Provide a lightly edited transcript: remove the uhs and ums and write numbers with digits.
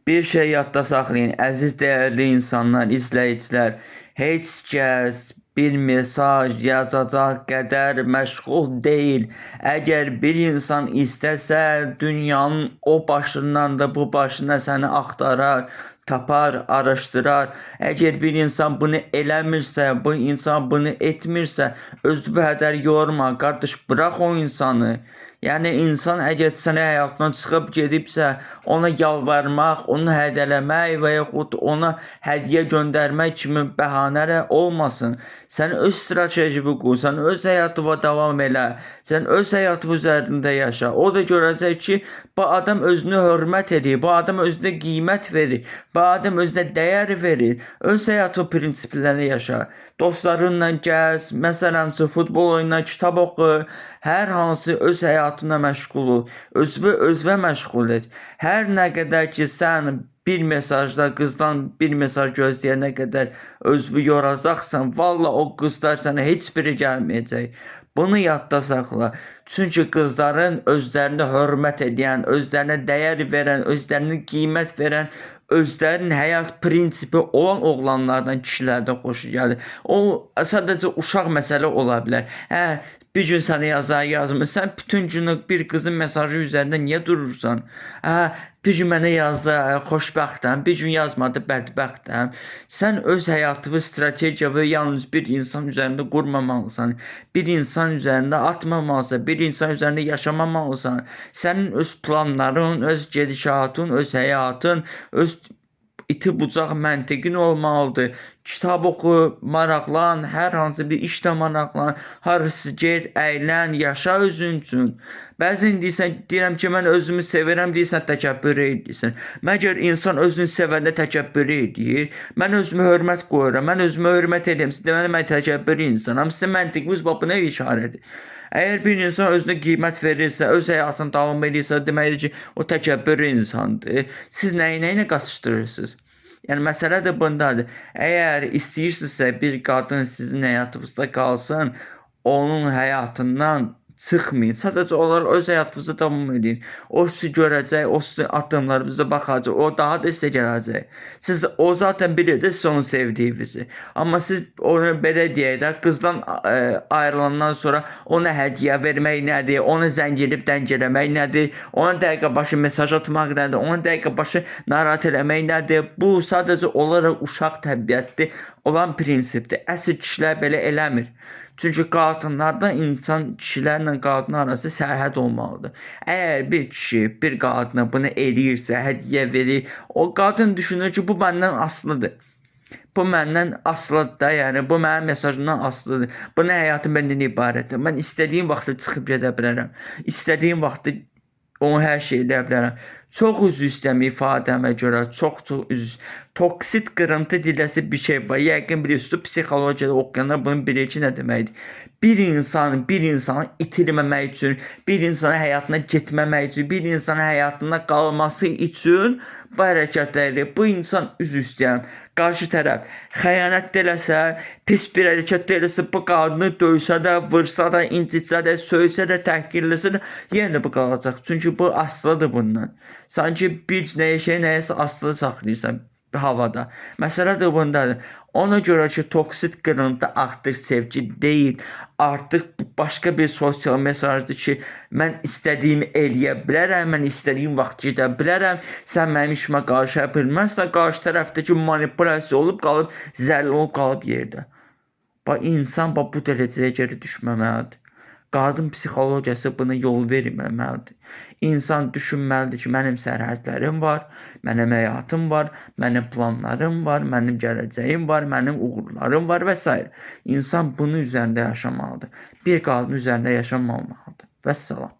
Bir şey yadda saxlayın, əziz dəyərli insanlar, izləyicilər. Heç kəs bir mesaj yazacaq qədər məşğul deyil. Əgər bir insan istəsə, dünyanın o başından da bu başına səni axtarar, tapar, araşdırar. Əgər bir insan bunu eləmirsə, bu insan bunu etmirsə, özünü hədər yorma, qardaş, bırax o insanı. Yəni insan əgər sənə həyatdan çıxıb gedibsə, ona yalvarmaq, onu hədələmək və yaxud ona hədiyyə göndərmək kimi bəhanələr olmasın. Sən öz strategini qur, sən öz həyatına davam elə, sən öz həyatı üzərində yaşa. O da görəcək ki, bu adam özünü hörmət edir, bu adam özünə qiymət verir, bu adam özünə dəyər verir. Öz həyatı prinsiplərini yaşa. Dostlarınla gəz, məsələn, futbol oyna, kitab oxu, hər hansı öz həyatına məşğul ol, özünə məşğul et. Hər nə qədər ki sən bir mesajda qızdan bir mesaj gözləyənə qədər özünü yoracaqsan, valla o qızlar sənə heç biri gəlməyəcək. Bunu yadda saxla. Çünki qızların özlərini hörmət edən, özlərinə dəyər verən, özlərinə qiymət verən, özlərinin həyat prinsipi olan oğlanlardan, kişilərdən xoşu gəlir. O sadəcə uşaq məsələ ola bilər. Bir gün sənə yazmır. Sən bütün günü bir qızın mesajı üzərində niyə durursan? Bir gün mənə yazdı, xoşbəxtəm. Bir gün yazmadı, bədbəxtəm. Sən öz həyatını strategiya yalnız bir insan üzərində qurmamalısan. Bir insan üzərində atmamalısan. Bir insan üzərində yaşamamalısan. Sənin öz planların, öz gedişatın, öz həyatın, öz iti bucaq məntiqin olmalıdır. Kitab oxu, maraqlan, hər hansı bir işlə maraqlan, harası get, əylən, yaşa özün üçün. Bəzən deyirəm ki, mən özümü sevirəm, deyirsən təkəbbür edirsən. Məgər insan özünü sevəndə təkəbbür edir? Mən özümü hörmət qoyuram, mən özümü hörmət edirəm. Deməli, mən təkəbbür insanam. Sizin məntiqiniz buna işarədir. Əgər bir insan özünə qiymət verirsə, öz həyatını davam edirsə, deməli ki, o təkəbbür insandır. Siz nəyi qatışdırırsınız? Yəni məsələ də bundadır. Əgər istəyirsinizsə bir qadın sizin həyatınızda qalsın, onun həyatından çıxmayın. Sadəcə olaraq öz həyatınızı davam edin. O sizi görəcək, o sizin addımlarınıza baxacaq, o daha da sizə gələcək. O zaten bilir də siz onu sevdiyinizi. Amma siz onu belə deyək də, qızdan ayrılandan sonra ona hədiyyə vermək nədir, ona zəng edib dəngələmək nədir, ona dəqiqə başı mesaj atmaq nədir, ona dəqiqə başı narahat eləmək nədir. Bu sadəcə olaraq uşaq təbiətli olan prinsipdir. Əsl kişilər belə eləmir. Çünki qadınlarda insan kişilərlə qadın arası sərhəd olmalıdır. Əgər bir kişi bir qadına bunu eləyirsə, hədiyyə verir, o qadın düşünür ki, bu məndən asılıdır. Bu məndən asılıdır da, yəni bu mənim mesajımdan asılıdır. Bunun həyatı məndən ibarətdir. Mən istədiyim vaxtda çıxıb gedə bilərəm. İstədiyim vaxtda onu hər şey edə bilərəm. Çox üzr istəmə ifadəmə görə, çox üzr. Toksit qırıntı diləsi bir şey var. Yəqin bilirsiniz, psixologiyada oxuyanlar bunu bilir ki, nə deməkdir. Bir insanı itirməmək üçün, bir insanın həyatına getməmək üçün, bir insanın həyatında qalması üçün bu hərəkətləri, bu insan üzr istəyirəm. Qarşı tərəf xəyanət eləsə, pis bir hərəkət eləsə, bu qadını döysə də, vursa da, incitsə də, söysə də, təhqirləsə də, yenə də bu qalacaq. Çünki bu asılıdır bundan. Sanki bir nəyəsə asılı saxlayırsan havada. Məsələ də bundadır. Ona görə ki, toksit qırıntı artıq sevgi deyil. Artıq başqa bir sosial mesajdır ki, mən istədiyimi eləyə bilərəm, mən istədiyim vaxt gedə bilərəm, sən mənim işimə qarışa bilməzsən, qarşı tərəfdəki manipulyasiya olub qalıb, zəll olub qalıb yerdə. İnsan bu dərəcəyə geri düşməməlidir. Qadın psixologiyası buna yol verməməlidir. İnsan düşünməlidir ki, mənim sərhədlərim var, mənim həyatım var, mənim planlarım var, mənim gələcəyim var, mənim uğurlarım var və s. İnsan bunun üzərində yaşamalıdır. Bir qadın üzərində yaşamamalıdır. Vəssalam.